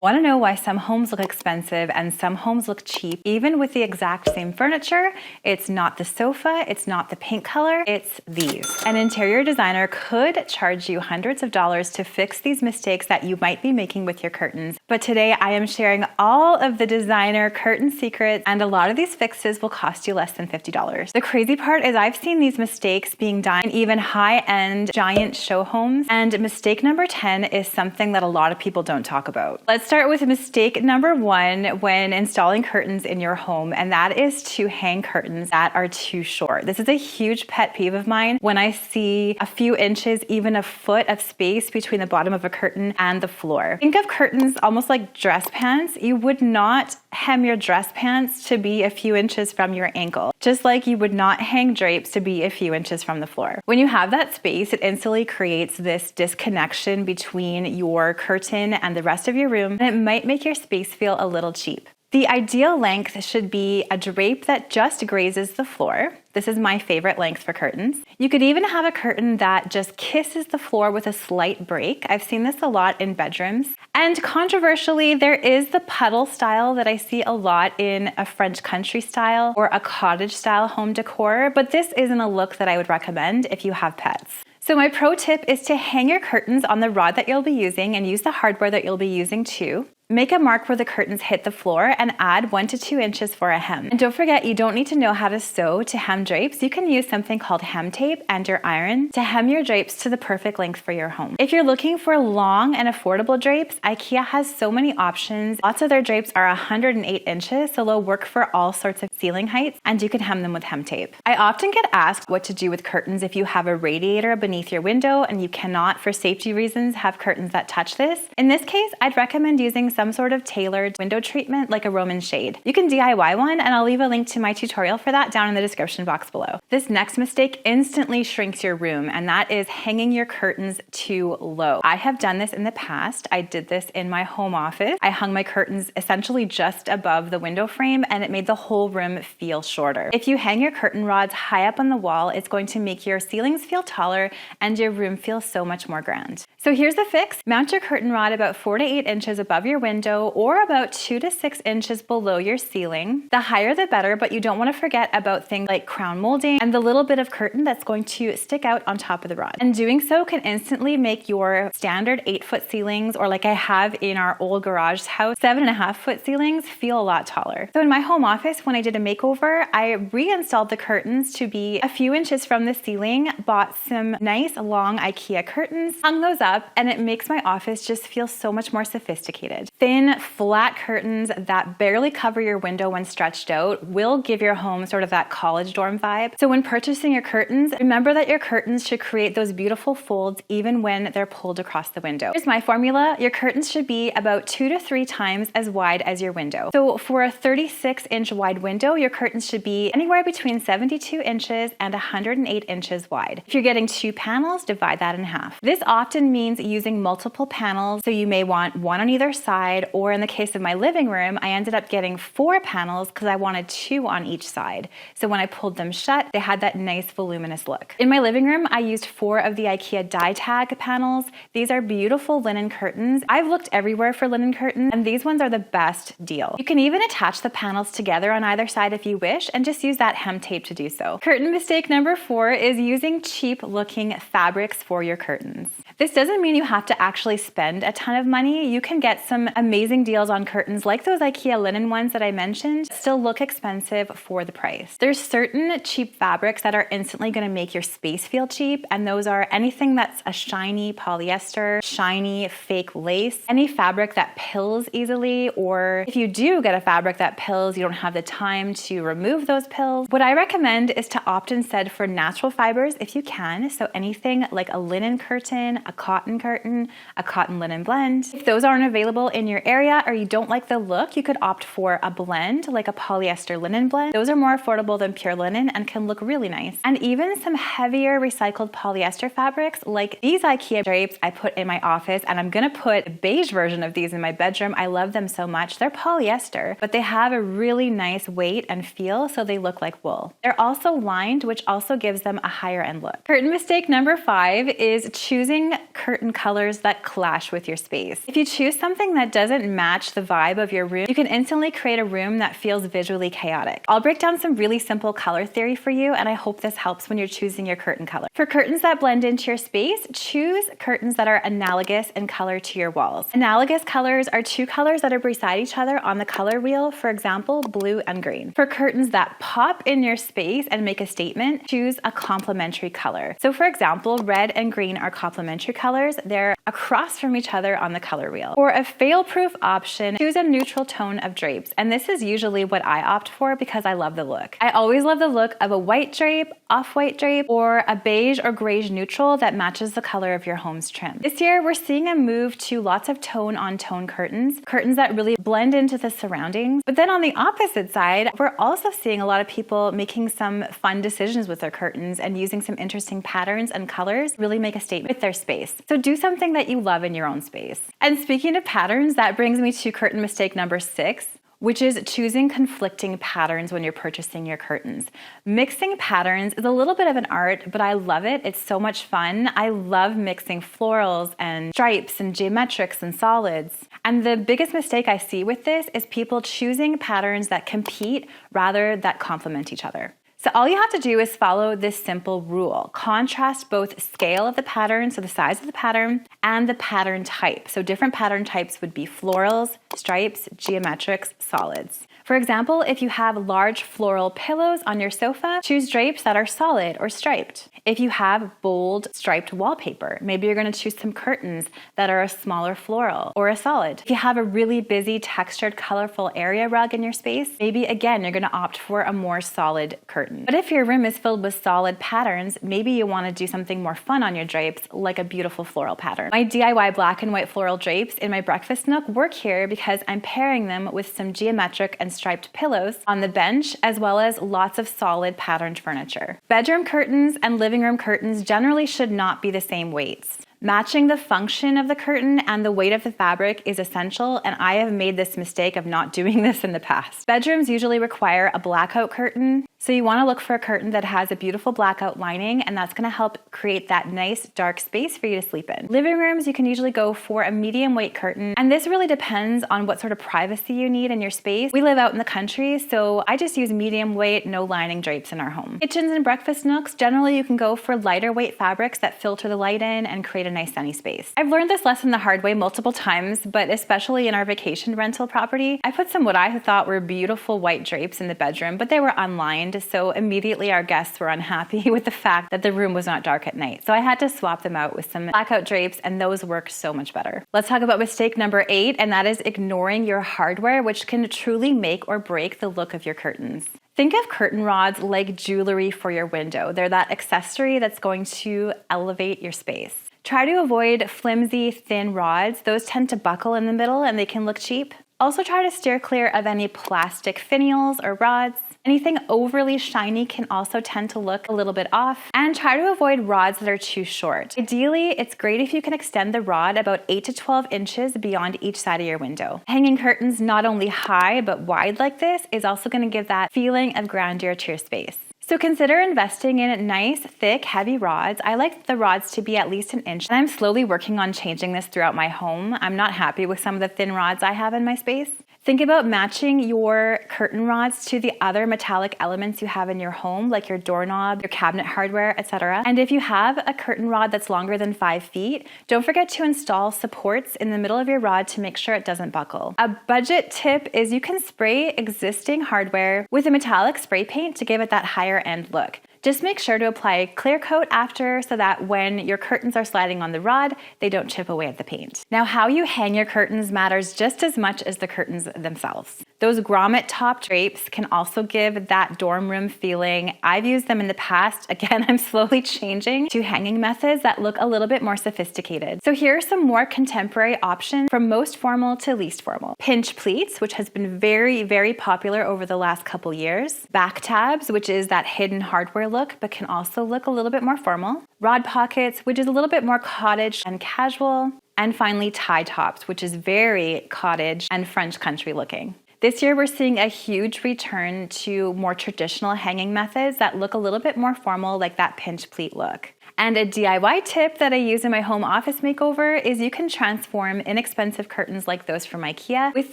Want to know why some homes look expensive and some homes look cheap? Even with the exact same furniture, it's not the sofa, it's not the paint color, it's these. An interior designer could charge you hundreds of dollars to fix these mistakes that you might be making with your curtains. But today I am sharing all of the designer curtain secrets, and a lot of these fixes will cost you less than $50. The crazy part is I've seen these mistakes being done in even high-end giant show homes, and mistake number 10 is something that a lot of people don't talk about. Let's start with mistake number 1 when installing curtains in your home, and that is to hang curtains that are too short. This is a huge pet peeve of mine when I see a few inches, even a foot of space between the bottom of a curtain and the floor. Think of curtains almost like dress pants. You would not hem your dress pants to be a few inches from your ankle, just like you would not hang drapes to be a few inches from the floor. When you have that space, it instantly creates this disconnection between your curtain and the rest of your room, and it might make your space feel a little cheap. The ideal length should be a drape that just grazes the floor. This is my favorite length for curtains. You could even have a curtain that just kisses the floor with a slight break. I've seen this a lot in bedrooms. And controversially, there is the puddle style that I see a lot in a French country style or a cottage style home decor, but this isn't a look that I would recommend if you have pets. So my pro tip is to hang your curtains on the rod that you'll be using and use the hardware that you'll be using too. Make a mark where the curtains hit the floor and add 1 to 2 inches for a hem. And don't forget, you don't need to know how to sew to hem drapes. You can use something called hem tape and your iron to hem your drapes to the perfect length for your home. If you're looking for long and affordable drapes, IKEA has so many options. Lots of their drapes are 108 inches, so they'll work for all sorts of ceiling heights, and you can hem them with hem tape. I often get asked what to do with curtains if you have a radiator beneath your window and you cannot, for safety reasons, have curtains that touch this. In this case, I'd recommend using some sort of tailored window treatment like a Roman shade. You can DIY one, and I'll leave a link to my tutorial for that down in the description box below. This next mistake instantly shrinks your room, and that is hanging your curtains too low. I have done this in the past. I did this in my home office. I hung my curtains essentially just above the window frame, and it made the whole room feel shorter. If you hang your curtain rods high up on the wall, it's going to make your ceilings feel taller and your room feel so much more grand. So here's the fix. Mount your curtain rod about 4 to 8 inches above your window or about 2 to 6 inches below your ceiling. The higher the better, but you don't want to forget about things like crown molding and the little bit of curtain that's going to stick out on top of the rod. And doing so can instantly make your standard 8-foot ceilings, or like I have in our old garage house, 7.5-foot ceilings, feel a lot taller. So in my home office, when I did a makeover, I reinstalled the curtains to be a few inches from the ceiling, bought some nice long IKEA curtains, hung those up, and it makes my office just feel so much more sophisticated. Thin, flat curtains that barely cover your window when stretched out will give your home sort of that college dorm vibe. So when purchasing your curtains, remember that your curtains should create those beautiful folds even when they're pulled across the window. Here's my formula. Your curtains should be about 2 to 3 times as wide as your window. So for a 36-inch wide window, your curtains should be anywhere between 72 inches and 108 inches wide. If you're getting 2 panels, divide that in half. This often means using multiple panels, so you may want 1 on either side, or in the case of my living room, I ended up getting 4 panels because I wanted 2 on each side. So when I pulled them shut, they had that nice voluminous look. In my living room, I used 4 of the IKEA die tag panels. These are beautiful linen curtains. I've looked everywhere for linen curtains, and these ones are the best deal. You can even attach the panels together on either side if you wish, and just use that hem tape to do so. Curtain mistake number 4 is using cheap looking fabrics for your curtains. This doesn't mean you have to actually spend a ton of money. You can get some amazing deals on curtains like those IKEA linen ones that I mentioned, still look expensive for the price. There's certain cheap fabrics that are instantly going to make your space feel cheap, and those are anything that's a shiny polyester, shiny fake lace, any fabric that pills easily, or if you do get a fabric that pills, you don't have the time to remove those pills. What I recommend is to opt instead for natural fibers if you can, so anything like a linen curtain, a cotton curtain, a cotton linen blend. If those aren't available in your area or you don't like the look, you could opt for a blend like a polyester linen blend. Those are more affordable than pure linen and can look really nice. And even some heavier recycled polyester fabrics like these IKEA drapes I put in my office, and I'm gonna put a beige version of these in my bedroom. I love them so much. They're polyester, but they have a really nice weight and feel, so they look like wool. They're also lined, which also gives them a higher end look. Curtain mistake number 5 is choosing curtain colors that clash with your space. If you choose something that doesn't match the vibe of your room, you can instantly create a room that feels visually chaotic. I'll break down some really simple color theory for you, and I hope this helps when you're choosing your curtain color. For curtains that blend into your space, choose curtains that are analogous in color to your walls. Analogous colors are two colors that are beside each other on the color wheel, for example, blue and green. For curtains that pop in your space and make a statement, choose a complementary color. So for example, red and green are complementary colors. They're across from each other on the color wheel. For a fail-proof option, choose a neutral tone of drapes. And this is usually what I opt for because I love the look. I always love the look of a white drape, off-white drape, or a beige or grayish neutral that matches the color of your home's trim. This year, we're seeing a move to lots of tone-on-tone curtains that really blend into the surroundings. But then on the opposite side, we're also seeing a lot of people making some fun decisions with their curtains and using some interesting patterns and colors to really make a statement with their space. So do something that you love in your own space. And speaking of patterns, that brings me to curtain mistake number 6, which is choosing conflicting patterns when you're purchasing your curtains. Mixing patterns is a little bit of an art, but I love it. It's so much fun. I love mixing florals and stripes and geometrics and solids. And the biggest mistake I see with this is people choosing patterns that compete rather than complement each other. So all you have to do is follow this simple rule. Contrast both scale of the pattern, so the size of the pattern, and the pattern type. So different pattern types would be florals, stripes, geometrics, solids. For example, if you have large floral pillows on your sofa, choose drapes that are solid or striped. If you have bold striped wallpaper, maybe you're going to choose some curtains that are a smaller floral or a solid. If you have a really busy, textured, colorful area rug in your space, maybe again, you're going to opt for a more solid curtain. But if your room is filled with solid patterns, maybe you want to do something more fun on your drapes, like a beautiful floral pattern. My DIY black and white floral drapes in my breakfast nook work here because I'm pairing them with some geometric and striped pillows on the bench, as well as lots of solid patterned furniture. Bedroom curtains and living room curtains generally should not be the same weights. Matching the function of the curtain and the weight of the fabric is essential, and I have made this mistake of not doing this in the past. Bedrooms usually require a blackout curtain, so you want to look for a curtain that has a beautiful blackout lining, and that's going to help create that nice dark space for you to sleep in. Living rooms, you can usually go for a medium weight curtain, and this really depends on what sort of privacy you need in your space. We live out in the country, so I just use medium weight, no lining drapes in our home. Kitchens and breakfast nooks, generally you can go for lighter weight fabrics that filter the light in and create a nice sunny space. I've learned this lesson the hard way multiple times, but especially in our vacation rental property, I put some what I thought were beautiful white drapes in the bedroom, but they were unlined, so immediately our guests were unhappy with the fact that the room was not dark at night. So I had to swap them out with some blackout drapes, and those work so much better. Let's talk about mistake number 8, and that is ignoring your hardware, which can truly make or break the look of your curtains. Think of curtain rods like jewelry for your window. They're that accessory that's going to elevate your space. Try to avoid flimsy, thin rods. Those tend to buckle in the middle and they can look cheap. Also try to steer clear of any plastic finials or rods. Anything overly shiny can also tend to look a little bit off. And try to avoid rods that are too short. Ideally, it's great if you can extend the rod about 8 to 12 inches beyond each side of your window. Hanging curtains not only high but wide like this is also going to give that feeling of grandeur to your space. So consider investing in nice, thick, heavy rods. I like the rods to be at least an inch, and I'm slowly working on changing this throughout my home. I'm not happy with some of the thin rods I have in my space. Think about matching your curtain rods to the other metallic elements you have in your home, like your doorknob, your cabinet hardware, etc. And if you have a curtain rod that's longer than 5 feet, don't forget to install supports in the middle of your rod to make sure it doesn't buckle. A budget tip is you can spray existing hardware with a metallic spray paint to give it that higher end look. Just make sure to apply clear coat after so that when your curtains are sliding on the rod, they don't chip away at the paint. Now, how you hang your curtains matters just as much as the curtains themselves. Those grommet top drapes can also give that dorm room feeling. I've used them in the past. Again, I'm slowly changing to hanging methods that look a little bit more sophisticated. So here are some more contemporary options from most formal to least formal. Pinch pleats, which has been very, very popular over the last couple years. Back tabs, which is that hidden hardware look, but can also look a little bit more formal. Rod pockets, which is a little bit more cottage and casual. And finally, tie tops, which is very cottage and French country looking. This year, we're seeing a huge return to more traditional hanging methods that look a little bit more formal, like that pinch pleat look. And a DIY tip that I use in my home office makeover is you can transform inexpensive curtains like those from IKEA with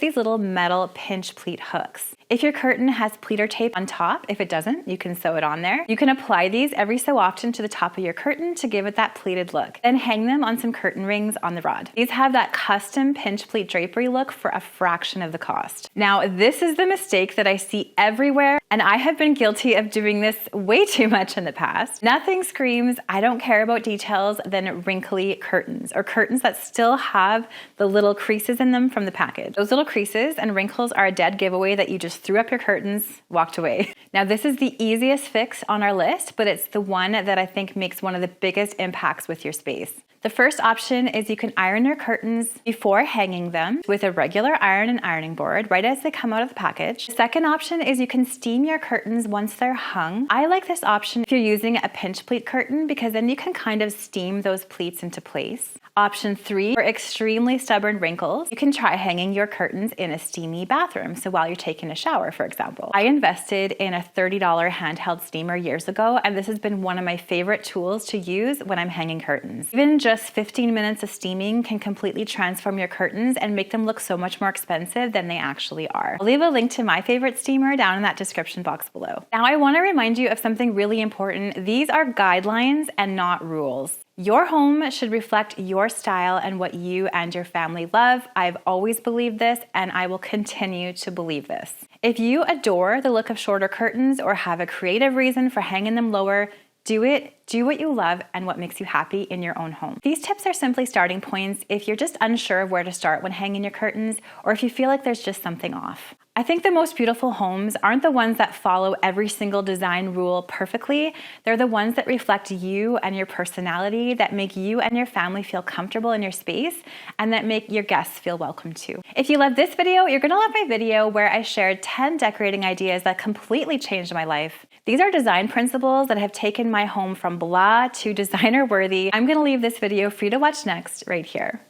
these little metal pinch pleat hooks. If your curtain has pleater tape on top, if it doesn't, you can sew it on there. You can apply these every so often to the top of your curtain to give it that pleated look. Then hang them on some curtain rings on the rod. These have that custom pinch pleat drapery look for a fraction of the cost. Now, this is the mistake that I see everywhere, and I have been guilty of doing this way too much in the past. Nothing screams, I don't care about details, than wrinkly curtains, or curtains that still have the little creases in them from the package. Those little creases and wrinkles are a dead giveaway that you just threw up your curtains, walked away. Now, this is the easiest fix on our list, but it's the one that I think makes one of the biggest impacts with your space. The first option is you can iron your curtains before hanging them with a regular iron and ironing board right as they come out of the package. The second option is you can steam your curtains once they're hung. I like this option if you're using a pinch pleat curtain because then you can kind of steam those pleats into place. Option 3, for extremely stubborn wrinkles, you can try hanging your curtains in a steamy bathroom. So while you're taking a shower, for example. I invested in a $30 handheld steamer years ago, and this has been one of my favorite tools to use when I'm hanging curtains. Even just 15 minutes of steaming can completely transform your curtains and make them look so much more expensive than they actually are. I'll leave a link to my favorite steamer down in that description box below. Now I want to remind you of something really important. These are guidelines and not rules. Your home should reflect your style and what you and your family love. I've always believed this, and I will continue to believe this. If you adore the look of shorter curtains or have a creative reason for hanging them lower, do it. Do what you love and what makes you happy in your own home. These tips are simply starting points if you're just unsure of where to start when hanging your curtains, or if you feel like there's just something off. I think the most beautiful homes aren't the ones that follow every single design rule perfectly. They're the ones that reflect you and your personality, that make you and your family feel comfortable in your space, and that make your guests feel welcome too. If you love this video, you're gonna love my video where I shared 10 decorating ideas that completely changed my life. These are design principles that have taken my home from blah to designer worthy. I'm gonna leave this video for you to watch next right here.